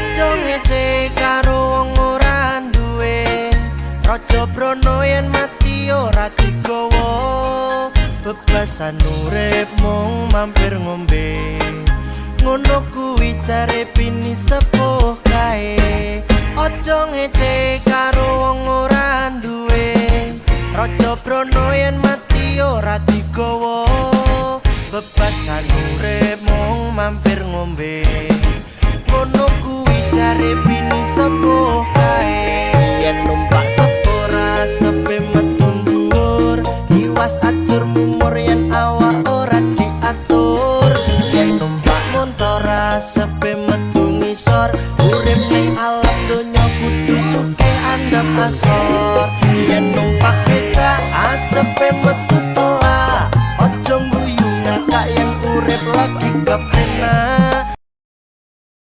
Ojo ngece karo wong ora duwe, raja brana yen mati ora digawa. Bebasan urip mung mampir ngombe, ngono kuwi jare pini sepuh kae. Ojo ngece karo wong ora duwe, raja brana yen mati ora digawa. Bebasan urip mung mampir ngombe, ngono kuwi jare pini sepuh kae. Yen numpak sepora sepe metu dhuwur, iwas atur mumur yen awak ora diatur. Yen numpak montora sepe metu ngisor, urip ning alam donya kudu sugih andhap asor. Yen numpak becak asepe metu telak, ojo guyu ngakak yen urip lagi